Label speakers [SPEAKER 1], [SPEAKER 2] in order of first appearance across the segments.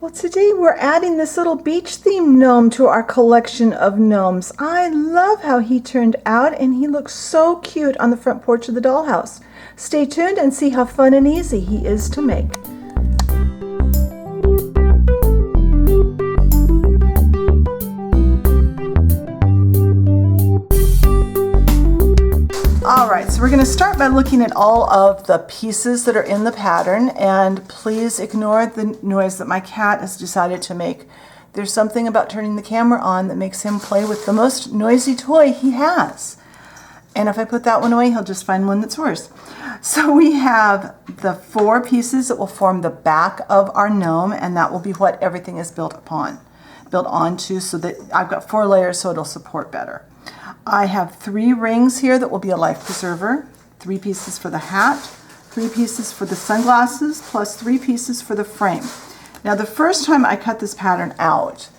[SPEAKER 1] Well, today we're adding this little beach themed gnome to our collection of gnomes. I love how he turned out, and he looks so cute on the front porch of the dollhouse. Stay tuned and see how fun and easy he is to make. Alright, so we're going to start by looking at all of the pieces that are in the pattern, and please ignore the noise that my cat has decided to make. There's something about turning the camera on that makes him play with the most noisy toy he has. And if I put that one away, he'll just find one that's worse. So we have the 4 pieces that will form the back of our gnome, and that will be what everything is built onto, so that I've got 4 layers so it'll support better. I have 3 rings here that will be a life preserver, 3 pieces for the hat, 3 pieces for the sunglasses, plus 3 pieces for the frame. Now the first time I cut this pattern out,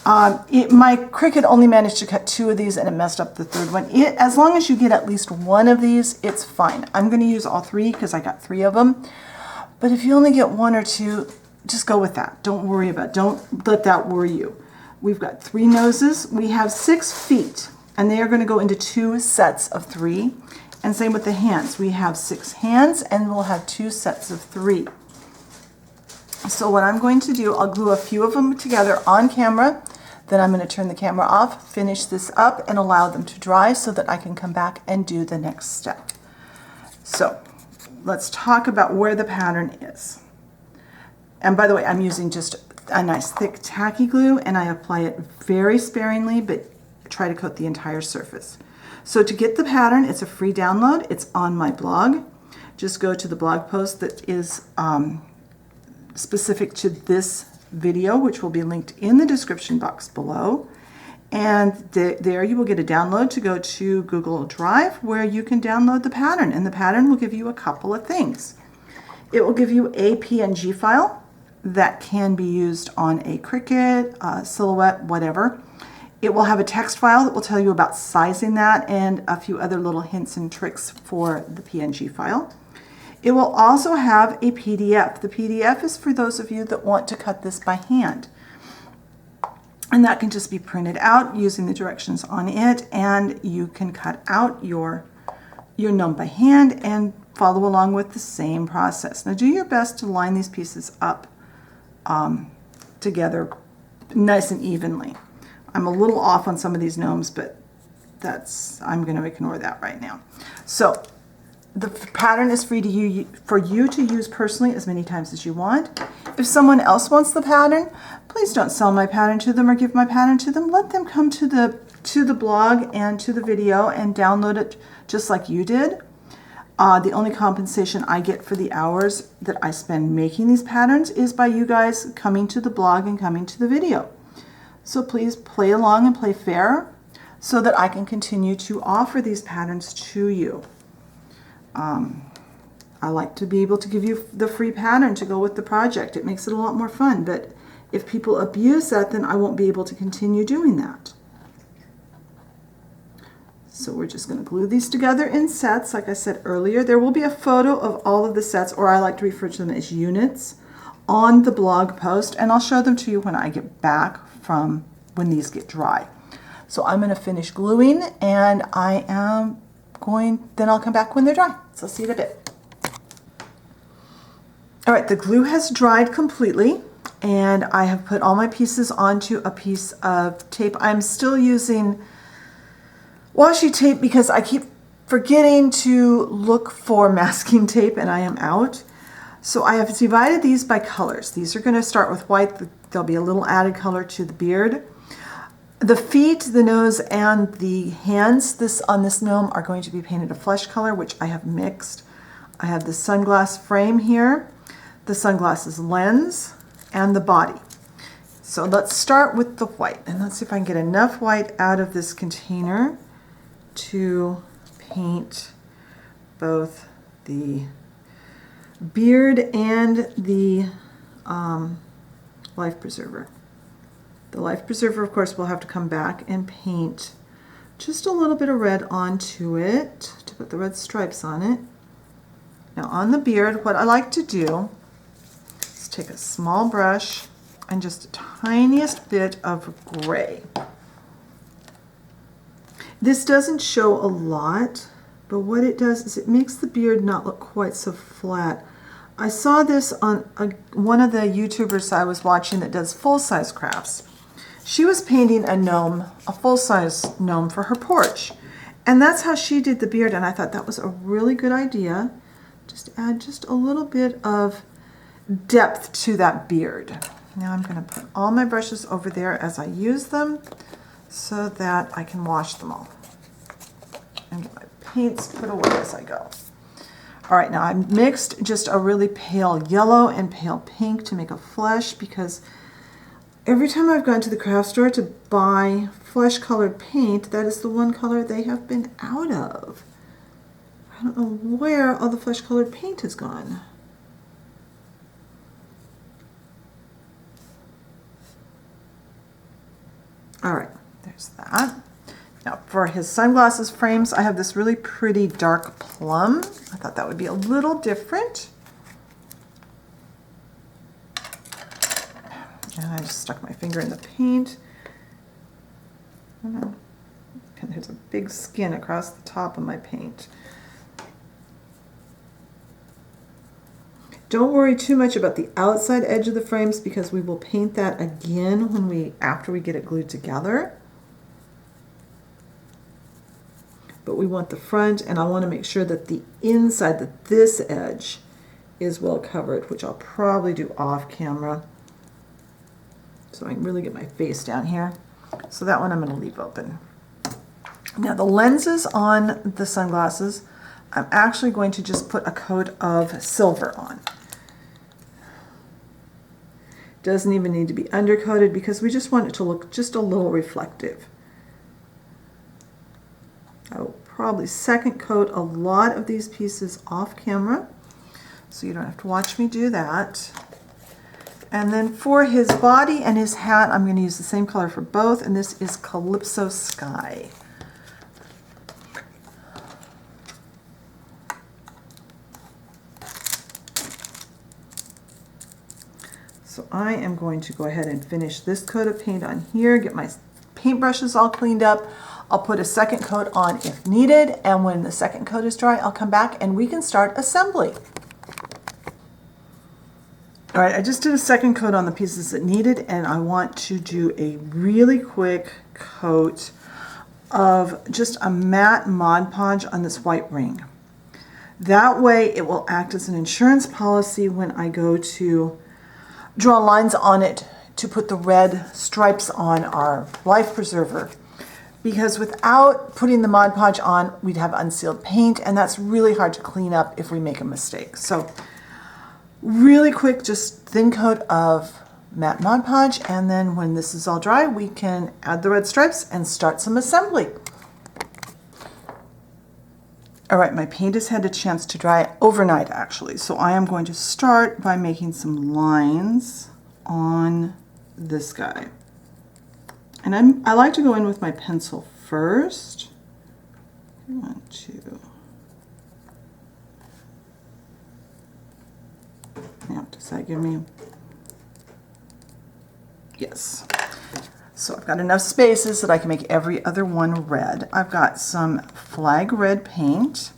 [SPEAKER 1] my Cricut only managed to cut 2 of these and it messed up the 3rd one. As long as you get at least 1 of these, it's fine. I'm going to use all 3 because I got 3 of them. But if you only get 1 or 2, just go with that. Don't worry about it. Don't let that worry you. We've got 3 noses. We have 6 feet. And they are going to go into 2 sets of 3. And same with the hands. We have 6 hands and we'll have 2 sets of 3. So what I'm going to do, I'll glue a few of them together on camera. Then I'm going to turn the camera off, finish this up, and allow them to dry so that I can come back and do the next step. So let's talk about where the pattern is. And by the way, I'm using just a nice thick tacky glue, and I apply it very sparingly, but try to coat the entire surface. So to get the pattern, it's a free download. It's on my blog. Just go to the blog post that is specific to this video, which will be linked in the description box below. And there you will get a download to go to Google Drive where you can download the pattern. And the pattern will give you a couple of things. It will give you a PNG file that can be used on a Cricut, Silhouette, whatever. It will have a text file that will tell you about sizing that and a few other little hints and tricks for the PNG file. It will also have a PDF. The PDF is for those of you that want to cut this by hand. And that can just be printed out using the directions on it, and you can cut out your gnome by hand and follow along with the same process. Now do your best to line these pieces up together nice and evenly. I'm a little off on some of these gnomes, but I'm going to ignore that right now. So the pattern is free for you to use personally as many times as you want. If someone else wants the pattern, please don't sell my pattern to them or give my pattern to them. Let them come to the blog and to the video and download it just like you did. The only compensation I get for the hours that I spend making these patterns is by you guys coming to the blog and coming to the video. So please play along and play fair so that I can continue to offer these patterns to you. I like to be able to give you the free pattern to go with the project. It makes it a lot more fun, but if people abuse that, then I won't be able to continue doing that. So we're just going to glue these together in sets. Like I said earlier, there will be a photo of all of the sets, or I like to refer to them as units, on the blog post, and I'll show them to you when I get back from when these get dry. So I'm going to finish gluing, and then I'll come back when they're dry. So see you in a bit. All right, the glue has dried completely, and I have put all my pieces onto a piece of tape. I'm still using washi tape because I keep forgetting to look for masking tape, and I am out. So I have divided these by colors. These are going to start with white. There'll be a little added color to the beard. The feet, the nose, and the hands on this gnome are going to be painted a flesh color, which I have mixed. I have the sunglass frame here, the sunglasses lens, and the body. So let's start with the white, and let's see if I can get enough white out of this container to paint both the beard and the life preserver. The life preserver, of course, will have to come back and paint just a little bit of red onto it to put the red stripes on it. Now on the beard, what I like to do is take a small brush and just the tiniest bit of gray. This doesn't show a lot, but what it does is it makes the beard not look quite so flat. I saw this on one of the YouTubers I was watching that does full-size crafts. She was painting a gnome, a full-size gnome for her porch. And that's how she did the beard, and I thought that was a really good idea. Just add just a little bit of depth to that beard. Now I'm going to put all my brushes over there as I use them so that I can wash them all. And get my paints put away as I go. All right, now I mixed just a really pale yellow and pale pink to make a flesh, because every time I've gone to the craft store to buy flesh colored paint, that is the one color they have been out of. I don't know where all the flesh colored paint has gone. All right, there's that. Now for his sunglasses frames, I have this really pretty dark plum. I thought that would be a little different. And I just stuck my finger in the paint. And there's a big skin across the top of my paint. Don't worry too much about the outside edge of the frames, because we will paint that again after we get it glued together. But we want the front, and I want to make sure that the inside, that this edge is well covered, which I'll probably do off camera, so I can really get my face down here. So that one I'm going to leave open. Now the lenses on the sunglasses, I'm actually going to just put a coat of silver on. Doesn't even need to be undercoated, because we just want it to look just a little reflective. I will probably second coat a lot of these pieces off camera, so you don't have to watch me do that. And then for his body and his hat, I'm going to use the same color for both, and this is Calypso Sky. So I am going to go ahead and finish this coat of paint on here, get my paintbrushes all cleaned up. I'll put a second coat on if needed, and when the second coat is dry, I'll come back and we can start assembly. All right, I just did a second coat on the pieces that needed, and I want to do a really quick coat of just a matte Mod Podge on this white ring. That way it will act as an insurance policy when I go to draw lines on it to put the red stripes on our life preserver. Because without putting the Mod Podge on, we'd have unsealed paint, and that's really hard to clean up if we make a mistake. So really quick, just thin coat of matte Mod Podge, and then when this is all dry, we can add the red stripes and start some assembly. All right, my paint has had a chance to dry overnight actually, so I am going to start by making some lines on this guy. And I like to go in with my pencil first. 1, 2. Now, does that give me? Yes. So I've got enough spaces that I can make every other one red. I've got some flag red paint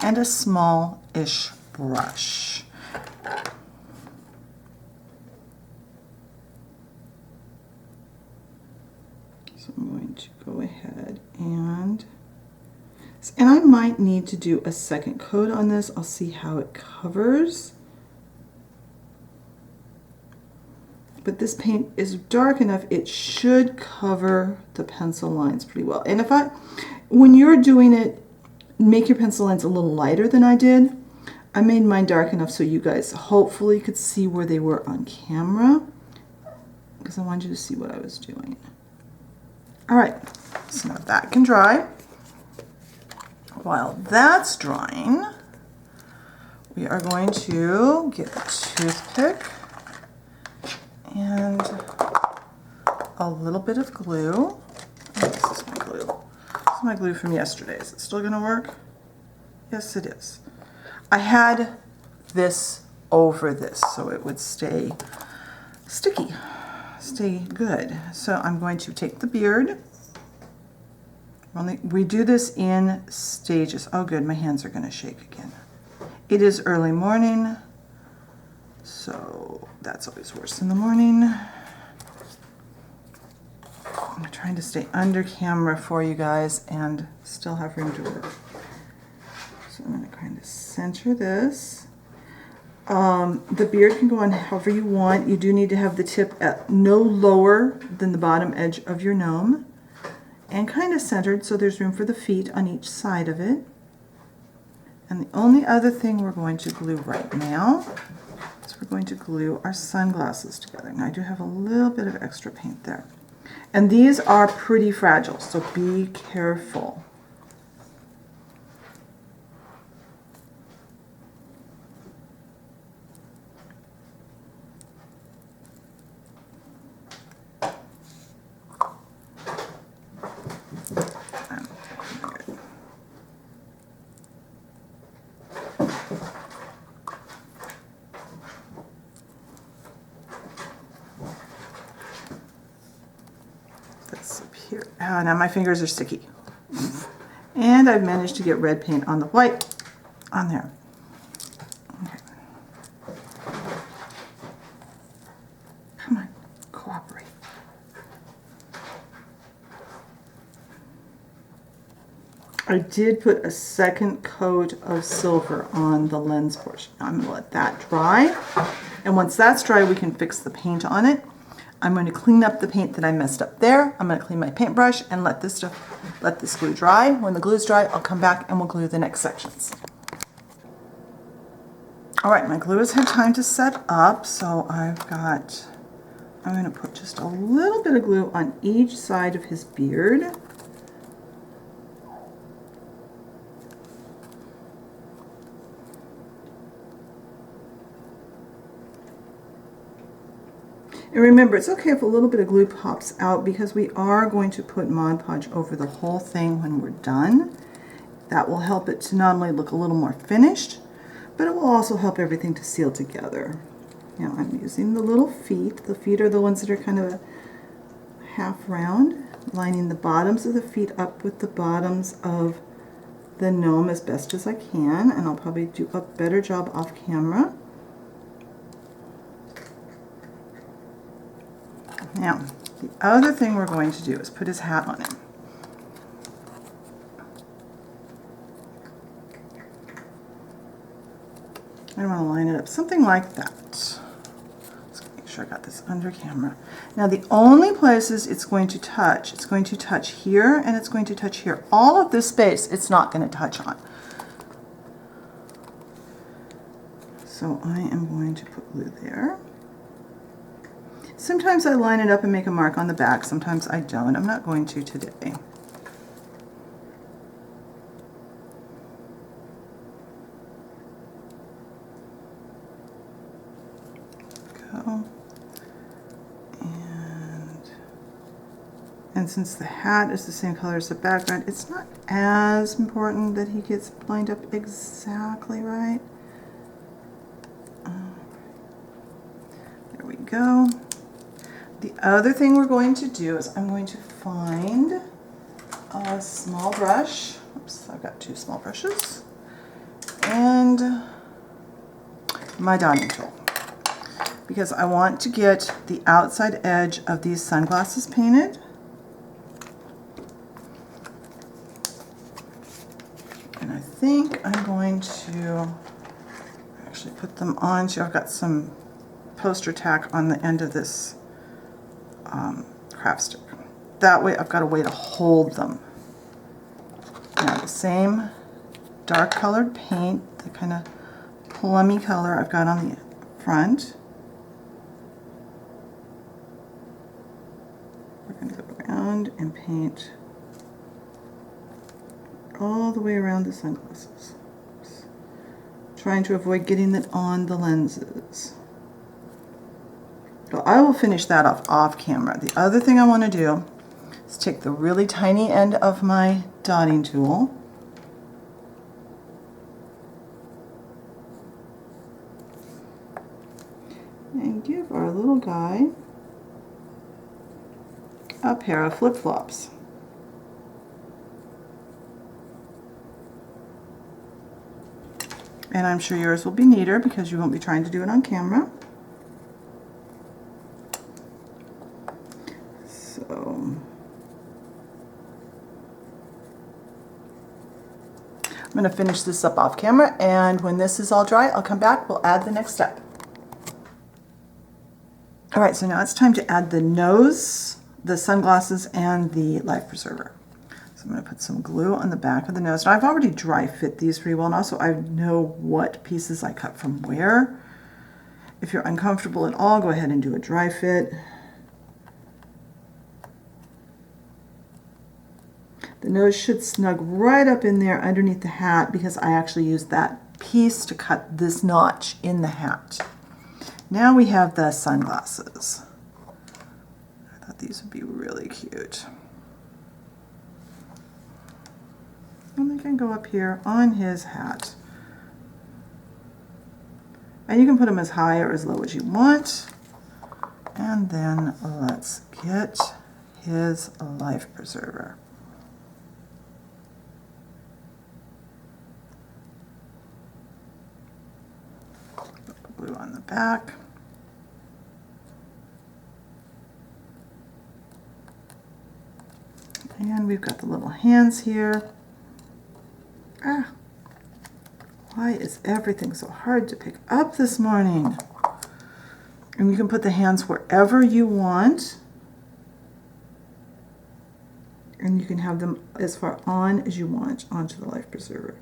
[SPEAKER 1] and a small-ish brush. So I'm going to go ahead and I might need to do a second coat on this. I'll see how it covers. But this paint is dark enough, it should cover the pencil lines pretty well. And when you're doing it, make your pencil lines a little lighter than I did. I made mine dark enough so you guys hopefully could see where they were on camera, because I wanted you to see what I was doing. All right, so now that can dry. While that's drying, we are going to get a toothpick and a little bit of glue. Oh, this is my glue. This is my glue from yesterday. Is it still going to work? Yes, it is. I had this over this so it would stay sticky, stay good. So I'm going to take the beard. We do this in stages. Oh good, my hands are going to shake again. It is early morning, so that's always worse in the morning. I'm trying to stay under camera for you guys and still have room to work. So I'm going to kind of center this. The beard can go on however you want. You do need to have the tip at no lower than the bottom edge of your gnome and kind of centered so there's room for the feet on each side of it. And the only other thing we're going to glue right now is we're going to glue our sunglasses together. Now I do have a little bit of extra paint there. And these are pretty fragile, so be careful. Here. Now my fingers are sticky. And I've managed to get red paint on the white on there. Okay. Come on, cooperate. I did put a second coat of silver on the lens portion. I'm going to let that dry. And once that's dry, we can fix the paint on it. I'm going to clean up the paint that I messed up there. I'm going to clean my paintbrush and let this glue dry. When the glue's dry, I'll come back and we'll glue the next sections. All right, my glue has had time to set up, so I'm going to put just a little bit of glue on each side of his beard. And remember, it's okay if a little bit of glue pops out because we are going to put Mod Podge over the whole thing when we're done. That will help it to not only look a little more finished, but it will also help everything to seal together. Now I'm using the little feet. The feet are the ones that are kind of a half round, lining the bottoms of the feet up with the bottoms of the gnome as best as I can, and I'll probably do a better job off camera. Now, the other thing we're going to do is put his hat on him. I want to line it up something like that. Let's make sure I got this under camera. Now the only places it's going to touch here and it's going to touch here. All of this space it's not going to touch on. So I am going to put glue there. Sometimes I line it up and make a mark on the back, sometimes I don't. I'm not going to today. Go. And since the hat is the same color as the background, it's not as important that he gets lined up exactly right. There we go. The other thing we're going to do is I'm going to find a small brush. Oops, I've got two small brushes. And my dotting tool. Because I want to get the outside edge of these sunglasses painted. And I think I'm going to actually put them on. So I've got some poster tack on the end of this craft stick. That way I've got a way to hold them. Now the same dark colored paint, the kind of plummy color I've got on the front. We're going to go around and paint all the way around the sunglasses. Oops. Trying to avoid getting it on the lenses. So I will finish that off camera. The other thing I want to do is take the really tiny end of my dotting tool and give our little guy a pair of flip-flops. And I'm sure yours will be neater because you won't be trying to do it on camera. So I'm going to finish this up off camera, and when this is all dry, I'll come back, we'll add the next step. All right, so now it's time to add the nose, the sunglasses, and the life preserver. So I'm going to put some glue on the back of the nose. Now I've already dry fit these pretty well now, so I know what pieces I cut from where. If you're uncomfortable at all, go ahead and do a dry fit. The nose should snug right up in there underneath the hat because I actually used that piece to cut this notch in the hat. Now we have the sunglasses. I thought these would be really cute. And they can go up here on his hat. And you can put them as high or as low as you want. And then let's get his life preserver. Glue on the back. And we've got the little hands here. Ah, why is everything so hard to pick up this morning? And you can put the hands wherever you want. And you can have them as far on as you want onto the life preserver.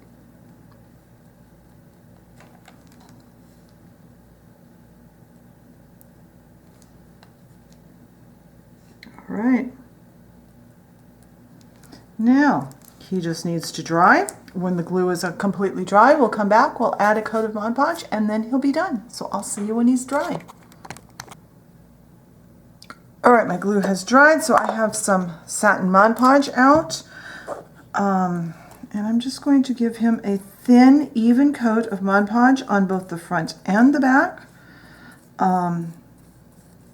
[SPEAKER 1] All right. Now, he just needs to dry. When the glue is completely dry, we'll come back, we'll add a coat of Mod Podge, and then he'll be done. So I'll see you when he's dry. All right, my glue has dried, so I have some satin Mod Podge out. And I'm just going to give him a thin, even coat of Mod Podge on both the front and the back. And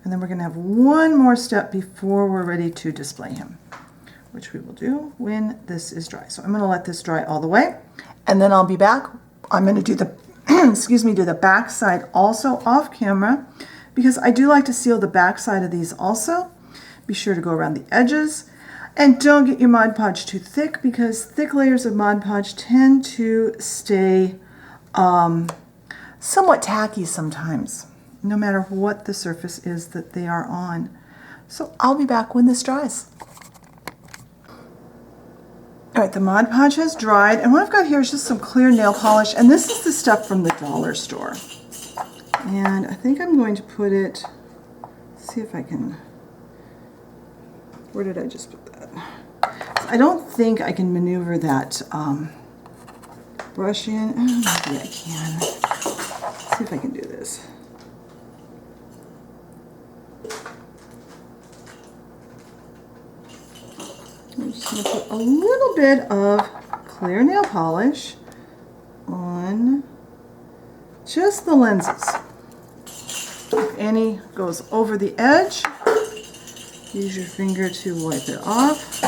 [SPEAKER 1] then we're going to have one more step before we're ready to display him, which we will do when this is dry. So I'm going to let this dry all the way, and then I'll be back. I'm going to do the excuse me, do the back side also off camera, because I do like to seal the back side of these also. Be sure to go around the edges, and don't get your Mod Podge too thick, because thick layers of Mod Podge tend to stay somewhat tacky sometimes, no matter what the surface is that they are on. So I'll be back when this dries. All right, the Mod Podge has dried, and what I've got here is just some clear nail polish, and this is the stuff from the dollar store. And I think I'm going to put it, see if I can, where did I just put that? I don't think I can maneuver that brush in. Oh, maybe I can. Let's see if I can do this. I'm just going to put a little bit of clear nail polish on just the lenses. If any goes over the edge, use your finger to wipe it off.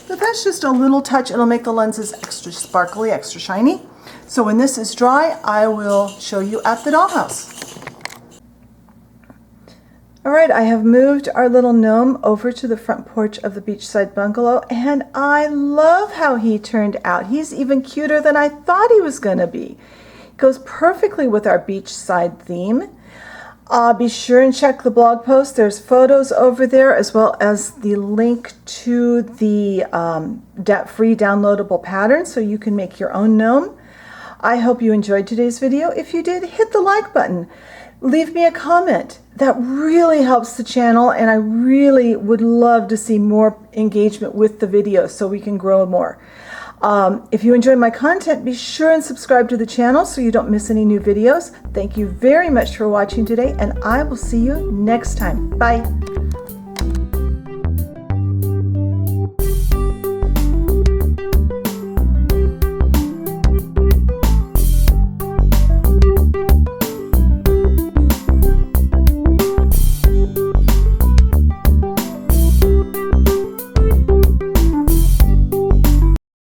[SPEAKER 1] But that's just a little touch. It'll make the lenses extra sparkly, extra shiny. So when this is dry, I will show you at the dollhouse. All right, I have moved our little gnome over to the front porch of the beachside bungalow, and I love how he turned out. He's even cuter than I thought he was going to be. It goes perfectly with our beachside theme. Be sure and check the blog post. There's photos over there, as well as the link to the free downloadable pattern so you can make your own gnome. I hope you enjoyed today's video. If you did, hit the like button. Leave me a comment. That really helps the channel, and I really would love to see more engagement with the video so we can grow more. If you enjoy my content, be sure and subscribe to the channel so you don't miss any new videos. Thank you very much for watching today, and I will see you next time. Bye.